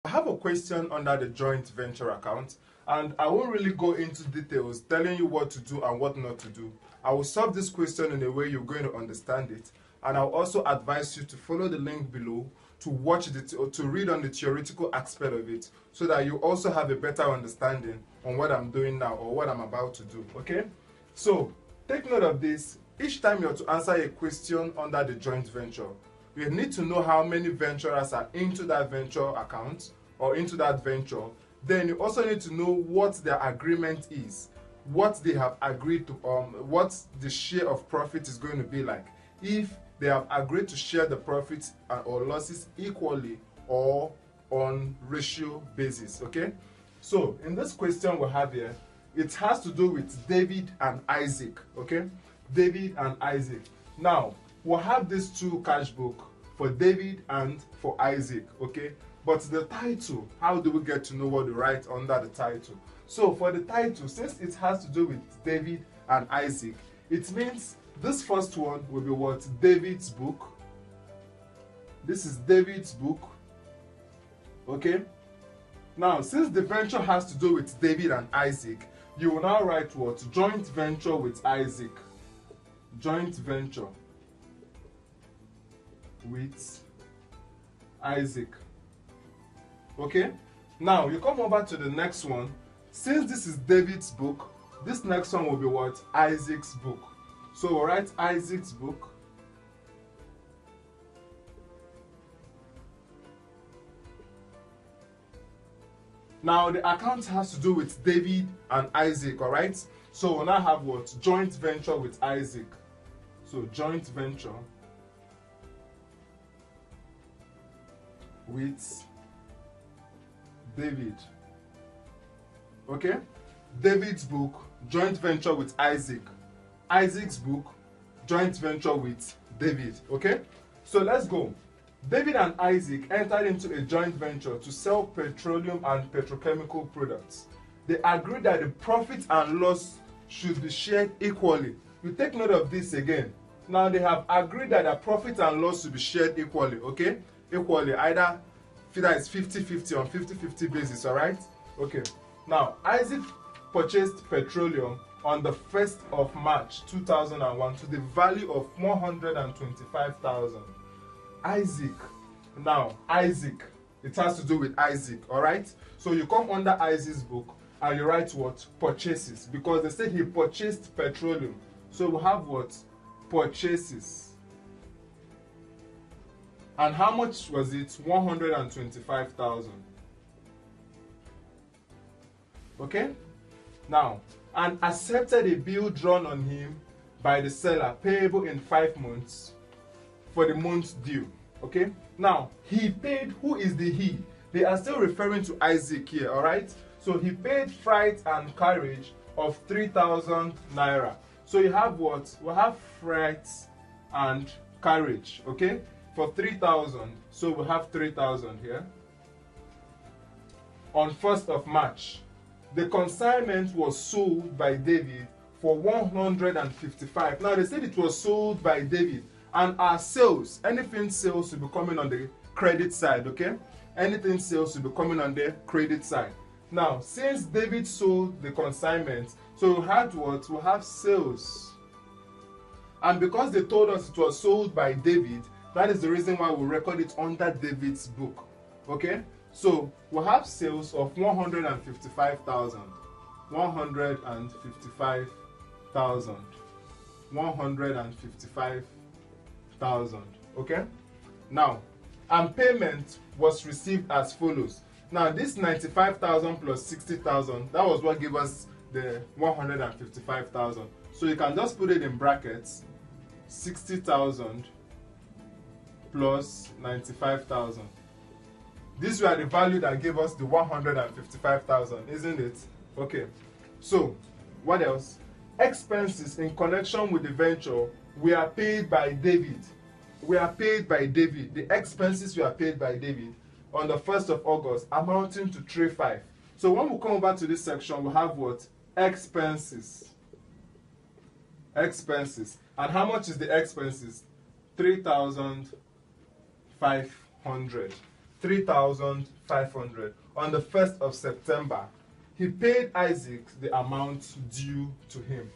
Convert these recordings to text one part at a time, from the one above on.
I have a question under the joint venture account, and I won't really go into details telling you what to do and what not to do. I will solve this question in a way you're going to understand it, and I'll also advise you to follow the link below to read on the theoretical aspect of it, so that you also have a better understanding on what I'm doing now or what I'm about to do. Okay? So take note of this. Each time you're to answer a question under the joint venture, you need to know how many venturers are into that venture account or into that venture. Then you also need to know what their agreement is, what they have agreed to, what the share of profit is going to be like, if they have agreed to share the profits or losses equally or on ratio basis. Okay, so in this question we have here, it has to do with David and Isaac. Okay, David and Isaac. Now we'll have these two cash book for David and for Isaac. Okay, but the title, how do we get to know what to write under the title? So for the title, since it has to do with David and Isaac, it means this first one will be what? David's book. This is David's book. Okay, now since the venture has to do with David and Isaac, you will now write what? Joint venture with Isaac. Joint venture with Isaac. Okay, now you come over to the next one. Since this is David's book, this next one will be what? Isaac's book. So we'll write Isaac's book. Now the account has to do with David and Isaac, all right? So we'll now have what? Joint venture with Isaac. So joint venture with David. Okay? David's book, joint venture with Isaac. Isaac's book, joint venture with David. Okay, so let's go. David and Isaac entered into a joint venture to sell petroleum and petrochemical products. They agreed that the profit and loss should be shared equally. You take note of this again. Now they have agreed that the profit and loss should be shared equally. Okay, equally, either it's 50-50 on 50-50 basis. All right. Okay, now Isaac purchased petroleum on the 1st of March 2001 to the value of 125,000. Isaac, now Isaac, it has to do with Isaac, all right? So you come under Isaac's book and you write what? Purchases, because they said he purchased petroleum. So we have what? Purchases. And how much was it? 125,000. Okay? Now, and accepted a bill drawn on him by the seller payable in 5 months for the month due. Okay, now he paid. Who is the he? They are still referring to Isaac here, all right? So he paid freight and carriage of 3,000 naira. So you have what? We have freight and carriage, okay, for 3,000. So we have 3,000 here. On 1st of March, the consignment was sold by David for 155. Now they said it was sold by David, and our sales, anything sales will be coming on the credit side. Okay, anything sales will be coming on the credit side. Now since David sold the consignment, so we had what? We have sales, and because they told us it was sold by David, that is the reason why we record it under David's book. Okay, so we have sales of 155,000. 155,000. 155,000. Okay, now, and payment was received as follows. Now this 95,000 plus 60,000, that was what gave us the 155,000. So you can just put it in brackets. 60,000 plus 95,000. These were the value that gave us the 155,000, isn't it? Okay, so what else? Expenses in connection with the venture were paid by David. We are paid by David. The expenses were paid by David on the 1st of August, amounting to 3,500. So when we come back to this section, we have what? Expenses. Expenses. And how much is the expenses? 3,500. 3,500. On the 1st of September, he paid Isaac the amount due to him.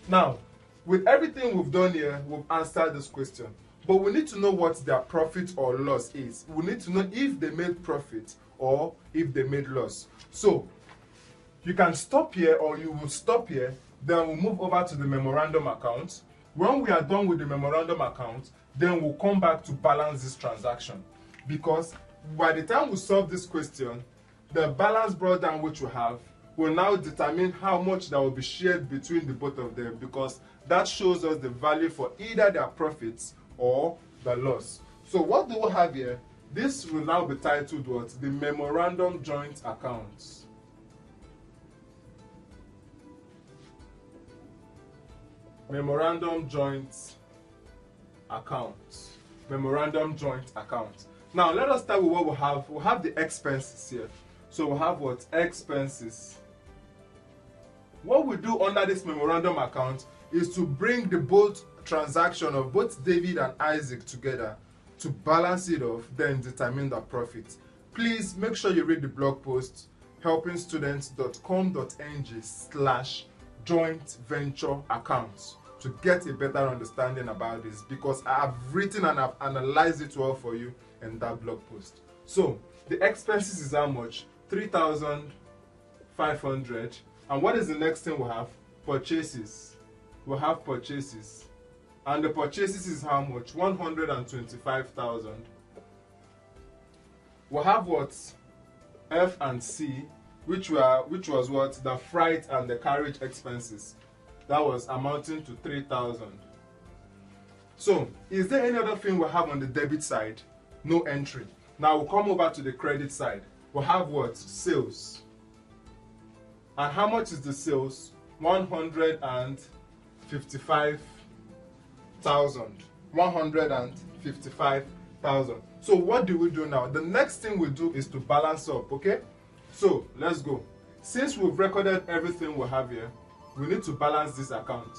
Now, with everything we've done here, we've answered this question. But we need to know what their profit or loss is. We need to know if they made profit or if they made loss. So, you can stop here, or you will stop here, then we'll move over to the memorandum account. When we are done with the memorandum account, then we'll come back to balance this transaction. Because by the time we solve this question, the balance brought down which we have will now determine how much that will be shared between the both of them, because that shows us the value for either their profits or the loss. So what do we have here? This will now be titled what? The Memorandum Joint Accounts. Memorandum Joint Account. Memorandum Joint Account. Now let us start with what we have. We have the expenses here. So we have what? Expenses. What we do under this memorandum account is to bring the both transaction of both David and Isaac together to balance it off, then determine the profit. Please make sure you read the blog post helpingstudents.com.ng/joint venture accounts to get a better understanding about this, because I have written and I've analyzed it well for you in that blog post. So the expenses is how much? 3,500. And what is the next thing we have? Purchases. We have purchases. And the purchases is how much? 125,000. We have what? F and C, which was what? The freight and the carriage expenses. That was amounting to 3,000. So, is there any other thing we have on the debit side? No entry. Now we'll come over to the credit side. We have what? Sales. And how much is the sales? 155,000. 155,000. So what do we do now? The next thing we do is to balance up, okay? So let's go. Since we've recorded everything we have here, we need to balance this account.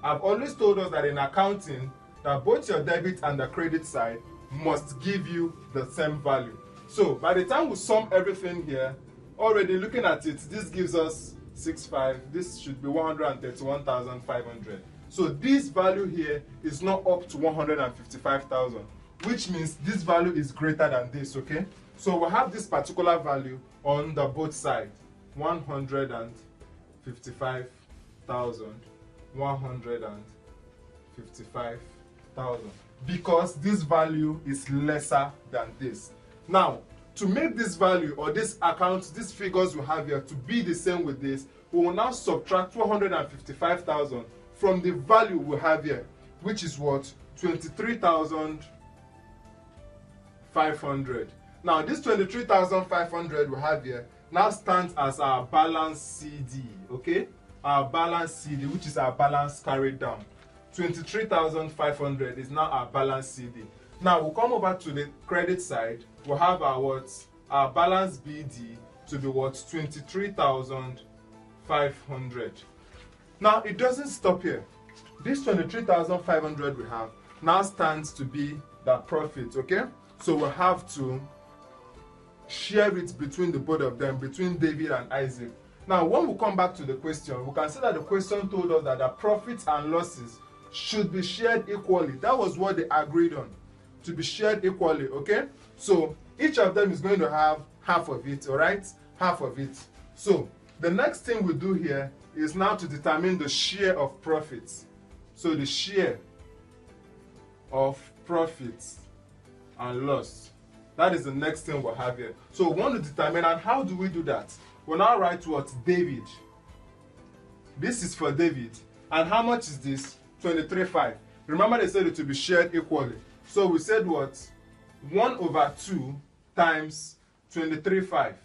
I've always told us that in accounting, that both your debit and the credit side must give you the same value. So by the time we sum everything here, already looking at it, this gives us 65. This should be 131,500. So this value here is not up to 155,000, which means this value is greater than this, okay? So we have this particular value on the both sides, 155,000, 155,000, because this value is lesser than this. Now, to make this value or this account, these figures we have here to be the same with this, we will now subtract 255,000 from the value we have here, which is what? 23,500. Now, this 23,500 we have here now stands as our balance CD, okay? Our balance CD, which is our balance carried down. 23,500 is now our balance CD. Now we'll come over to the credit side. We'll have our what? Our balance BD to be what? 23,500. Now it doesn't stop here. This 23,500 we have now stands to be the profit, okay? So we'll have to share it between the both of them, between David and Isaac. Now when we come back to the question, we can see that the question told us that the profits and losses should be shared equally. That was what they agreed on, to be shared equally, okay? So each of them is going to have half of it, all right? Half of it. So the next thing we do here is now to determine the share of profits. So the share of profits and loss. That is the next thing we'll have here. So we want to determine, and how do we do that? We'll now write what? David. This is for David. And how much is this? 23,500. Remember they said it to be shared equally. So we said what? 1/2 times 23,500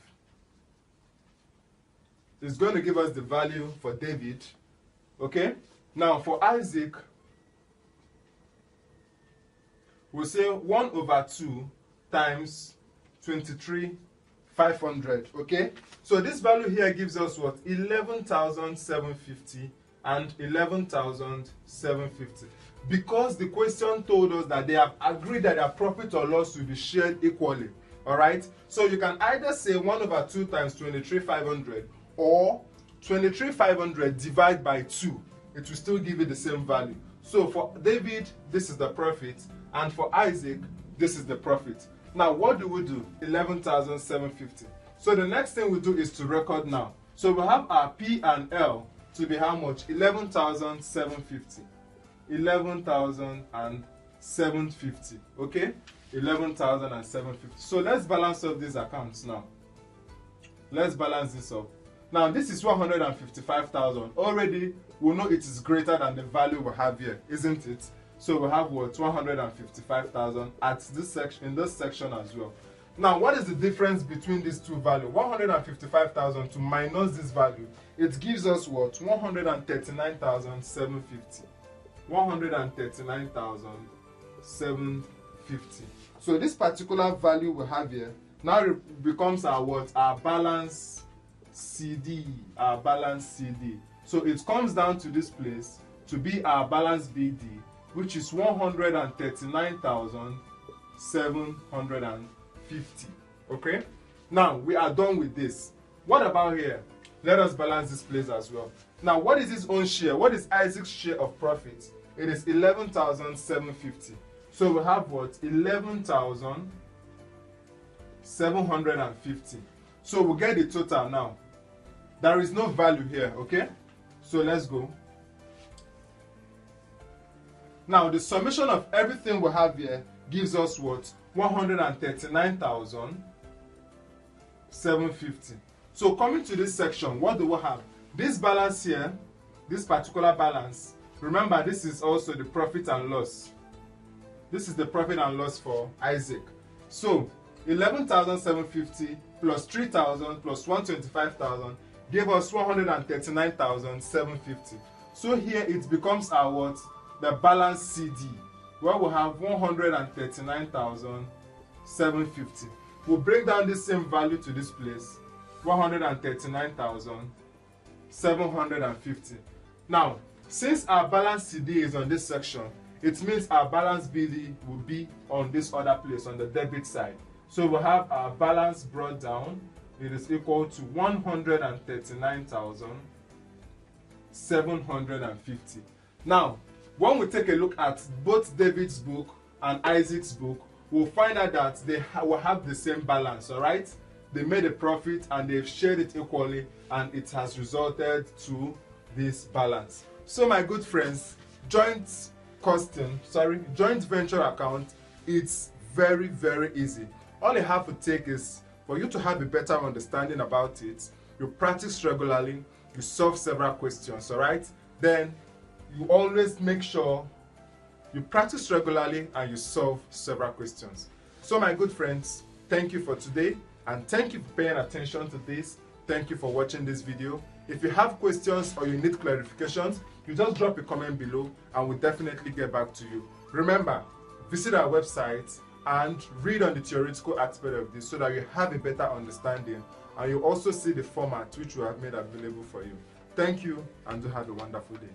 is going to give us the value for David. Okay? Now for Isaac, we'll say 1/2 times 23,500. Okay? So this value here gives us what? 11,750 and 11,750. Because the question told us that they have agreed that their profit or loss will be shared equally. All right, so you can either say 1 over 2 times 23,500 or 23,500 divided by 2. It will still give you the same value. So for David, this is the profit, and for Isaac, this is the profit. Now, what do we do? 11,750. So the next thing we do is to record now. So we have our P and L to be how much? 11,750. 11,750. Okay? 11,750. So let's balance up these accounts now. Let's balance this up. Now this is 155,000. Already we know it is greater than the value we have here, isn't it? So we have what? 155,000 at this section, in this section as well. Now what is the difference between these two values? 155,000 to minus this value, it gives us what? 139,750. 139,750. So this particular value we have here now becomes our what? Our balance CD. Our balance CD. So it comes down to this place to be our balance BD, which is 139,750. Okay? Now we are done with this. What about here? Let us balance this place as well. Now what is his own share? What is Isaac's share of profit? It is 11,750. So we have what? 11,750. So we get the total now. There is no value here, okay? So let's go. Now the summation of everything we have here gives us what? 139,750. So coming to this section, what do we have? This balance here, this particular balance, remember this is also the profit and loss. This is the profit and loss for Isaac. So 11,750 plus 3,000 plus 125,000 gave us 139,750. So here it becomes our what? The balance CD, where we have 139,750. We'll break down this same value to this place, 139,750. Now, since our balance CD is on this section, it means our balance BD will be on this other place, on the debit side. So we'll have our balance brought down. It is equal to 139,750. Now, when we take a look at both David's book and Isaac's book, we'll find out that they will have the same balance, all right? They made a profit and they've shared it equally, and it has resulted to this balance. So my good friends, joint venture account, it's very, very easy. All you have to take is for you to have a better understanding about it. You practice regularly, you solve several questions, all right? Then you always make sure you practice regularly and you solve several questions. So my good friends, thank you for today, and thank you for paying attention to this. Thank you for watching this video. If you have questions or you need clarifications, you just drop a comment below and we'll definitely get back to you. Remember, visit our website and read on the theoretical aspect of this so that you have a better understanding, and you also see the format which we have made available for you. Thank you, and do have a wonderful day.